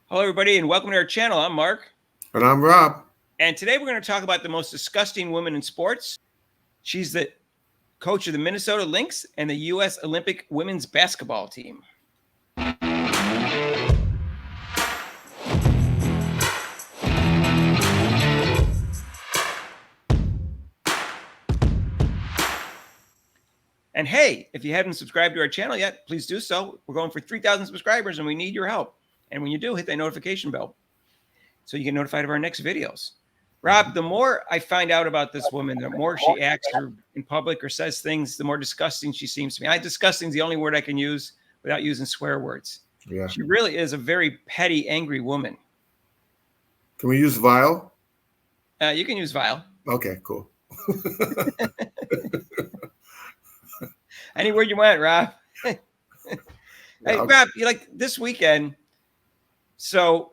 Hello, everybody, and welcome to our channel. I'm Mark. And I'm Rob. And today we're going to talk about the most disgusting woman in sports. She's the coach of the Minnesota Lynx and the U.S. Olympic women's basketball team. And hey, if you haven't subscribed to our channel yet, please do so. We're going for 3,000 subscribers and we need your help. And when you do, hit that notification bell so you get notified of our next videos. Rob, the more I find out about this woman, the more she acts in public or says things, the more disgusting she seems to me. Disgusting is the only word I can use without using swear words. Yeah. She really is a very petty, angry woman. Can we use vile? You can use vile. Okay, cool. Any word you want, Rob. Hey, Rob, like this weekend, so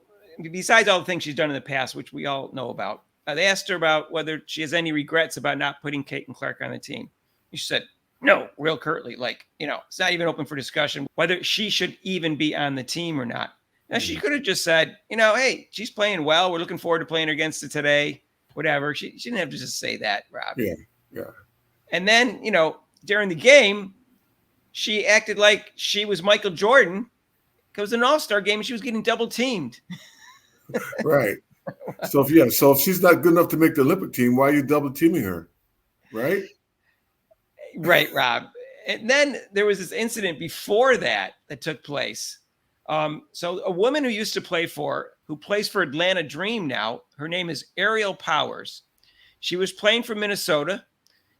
besides all the things she's done in the past, which we all know about, they asked her about whether she has any regrets about not putting Caitlin Clark on the team. She said, no, real curtly, it's not even open for discussion whether she should even be on the team or not. Now, she could have just said, hey, she's playing well. We're looking forward to playing her against her today, whatever. She didn't have to just say that, Rob. Yeah. And then, during the game, she acted like she was Michael Jordan. It was an all-star game and she was getting double teamed. Right. So if she's not good enough to make the Olympic team, why are you double teaming her? Right? Right, Rob. And then there was this incident before that took place. So a woman who plays for Atlanta Dream now, her name is Ariel Powers. She was playing for Minnesota.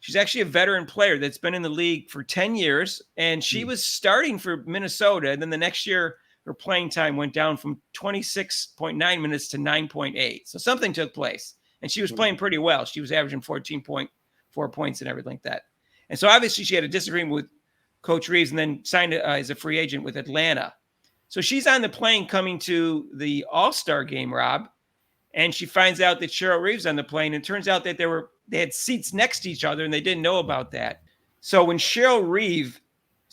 She's actually a veteran player that's been in the league for 10 years. And she was starting for Minnesota. And then the next year, her playing time went down from 26.9 minutes to 9.8. So something took place. And she was playing pretty well. She was averaging 14.4 points and everything like that. And so obviously she had a disagreement with Coach Reeves and then signed as a free agent with Atlanta. So she's on the plane coming to the All-Star game, Rob. And she finds out that Cheryl Reeves on the plane. And it turns out that they had seats next to each other and they didn't know about that. So when Cheryl Reeve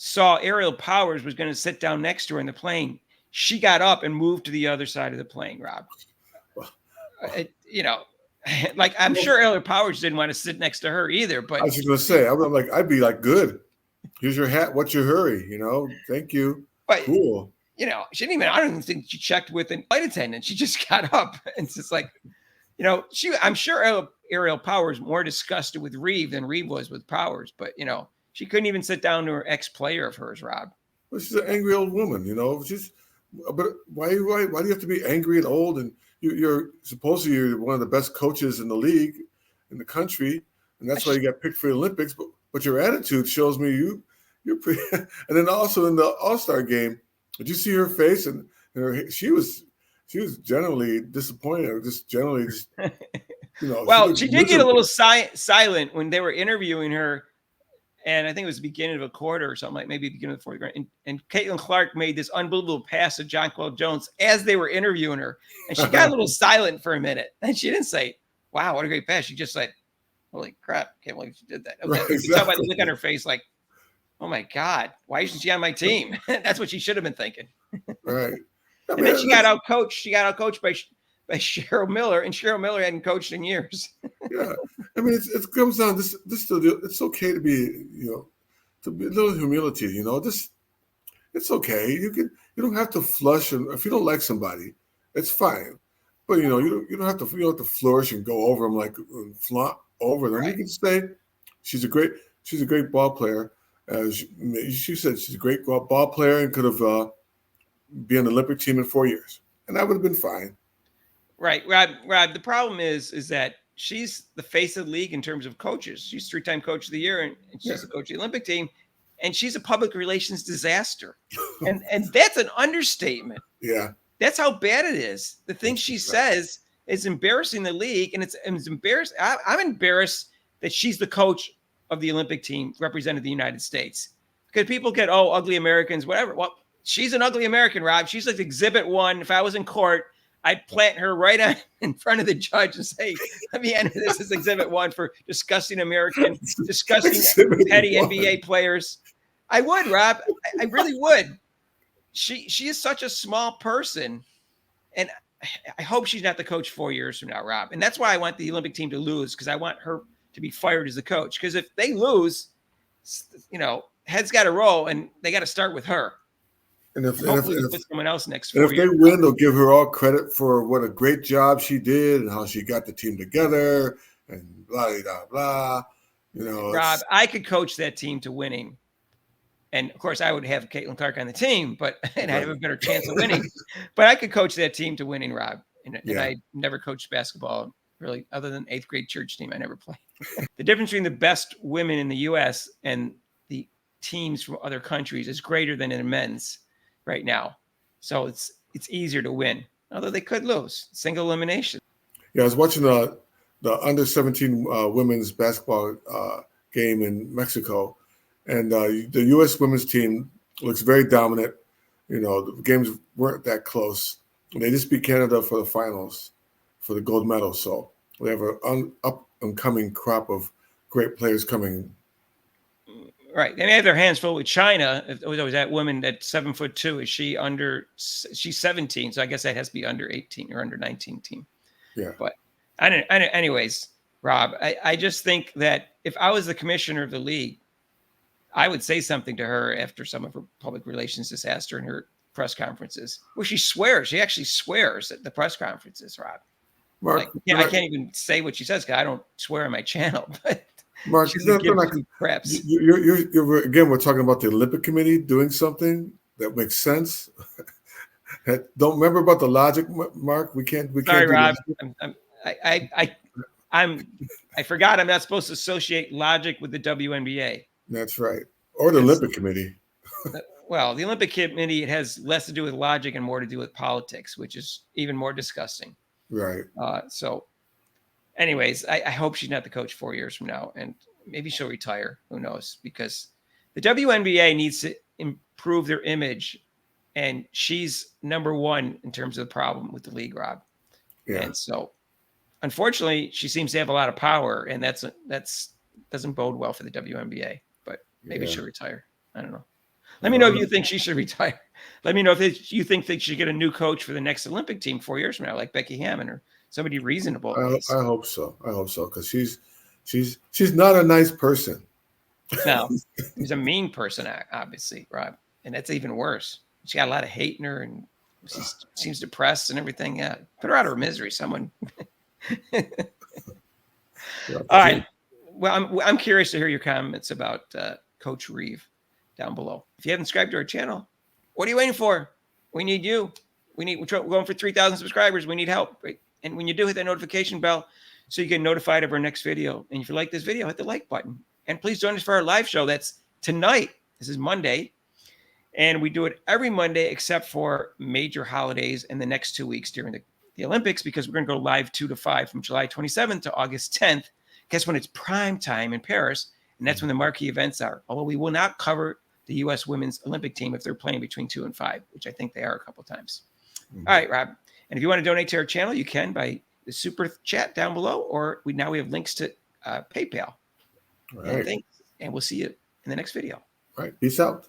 saw Ariel Powers was going to sit down next to her in the plane, she got up and moved to the other side of the plane, Rob. I'm sure Ariel Powers didn't want to sit next to her either. But I was just going to say, I'd be like, good. Here's your hat. What's your hurry? Thank you. But, cool. She didn't even, I don't even think she checked with an flight attendant. She just got up and it's just like, I'm sure Ariel Powers more disgusted with Reeve than Reeve was with Powers, but she couldn't even sit down to her ex-player of hers, Rob. Well, she's an angry old woman, but why do you have to be angry and old? And you're supposedly one of the best coaches in the league, in the country, and that's why you got picked for the Olympics. But your attitude shows me you're pretty. And then also in the All-Star game, did you see her face? And she was generally disappointed, or just generally Well, she did get a little silent when they were interviewing her, and I think it was the beginning of a quarter or something, like maybe the beginning of the fourth quarter. And Caitlin Clark made this unbelievable pass to Jonquel Jones as they were interviewing her, and she got a little silent for a minute, and she didn't say, "Wow, what a great pass." She just said, "Holy crap, can't believe she did that." Okay. Right, exactly. You can tell by the look on her face, like, "Oh my God, why isn't she on my team?" That's what she should have been thinking. Right. And then she got out coached. She got out coached by Cheryl Miller, and Cheryl Miller hadn't coached in years. Yeah, it comes down. It's okay to be, to be a little humility. It's okay. You don't have to flush, and if you don't like somebody, it's fine. But you don't have to flourish and go over them like flaunt over them. Right. You can say she's a great ball player. She said she's a great ball player and could have been on the Olympic team in 4 years, and that would have been fine. Right, Rob. The problem is that she's the face of the league in terms of coaches. She's 3-time coach of the year, and she's the coach of the Olympic team, and she's a public relations disaster. and that's an understatement. Yeah. That's how bad it is. The things she says is embarrassing the league, and it's embarrassing. I'm embarrassed that she's the coach of the Olympic team representing the United States. Because people get, ugly Americans, whatever. Well, she's an ugly American, Rob. She's like Exhibit 1. If I was in court, I'd plant her right in front of the judge and say, let me enter this as Exhibit 1 for disgusting American, disgusting petty NBA players. I would, Rob. I really would. She is such a small person And I hope she's not the coach 4 years from now, Rob. And that's why I want the Olympic team to lose, because I want her to be fired as the coach. Because if they lose, heads got to roll, and they got to start with her. And if Hopefully we put someone else next and 4 if they years. win, they'll give her all credit for what a great job she did and how she got the team together and blah blah blah. Rob, I could coach that team to winning. And of course, I would have Caitlin Clark on the team, and I have a better chance of winning. But I could coach that team to winning, Rob. And I never coached basketball, really, other than 8th grade church team. I never played. The difference between the best women in the U.S. and the teams from other countries is greater than in the men's right now. So it's easier to win, although they could lose. Single elimination. Yeah, I was watching the under 17 women's basketball game in Mexico. And the U.S. women's team looks very dominant. The games weren't that close. And they just beat Canada for the finals for the gold medal. So we have an up-and-coming crop of great players coming. Right. They may have their hands full with China. If there was that woman at 7'2", she's 17. So I guess that has to be under 18 or under 19 team. Yeah. But anyways, Rob, I just think that if I was the commissioner of the league, I would say something to her after some of her public relations disaster in her press conferences, where she swears. She actually swears at the press conferences, Rob. Mark, I can't even say what she says because I don't swear on my channel. But Mark, you're again, we're talking about the Olympic Committee doing something that makes sense. Don't remember about the logic, Mark. We can't. Sorry, Rob. I forgot. I'm not supposed to associate logic with the WNBA. That's right. Or the Olympic Committee. Well, the Olympic Committee, it has less to do with logic and more to do with politics, which is even more disgusting. Right. So anyways, I hope she's not the coach 4 years from now, and maybe she'll retire. Who knows? Because the WNBA needs to improve their image, and she's number one in terms of the problem with the league, Rob. Yeah. And so unfortunately, she seems to have a lot of power, and that's doesn't bode well for the WNBA. But maybe she'll retire. I don't know. Let me know if you think she should retire. Let me know if you think they should get a new coach for the next Olympic team 4 years from now, like Becky Hammond or somebody reasonable. I hope so. Because she's not a nice person. No, she's a mean person, obviously, Rob, and that's even worse. She got a lot of hate in her, and she seems depressed and everything. Yeah, put her out of her misery, someone. All right. Well, I'm curious to hear your comments about Coach Reeve down below. If you haven't subscribed to our channel, what are you waiting for? We need you. We're going for 3,000 subscribers. We need help. Right? And when you do, hit that notification bell so you get notified of our next video. And if you like this video, hit the like button. And please join us for our live show. That's tonight. This is Monday. And we do it every Monday except for major holidays and the next 2 weeks during the Olympics, because we're going to go live 2 to 5 from July 27th to August 10th. Guess when it's prime time in Paris, and that's when the marquee events are. Although we will not cover the U.S. women's Olympic team if they're playing between 2 and 5, which I think they are a couple times. Mm-hmm. All right, Rob. And if you want to donate to our channel, you can by the super chat down below, or we have links to PayPal. All right. And we'll see you in the next video. All right. Peace out.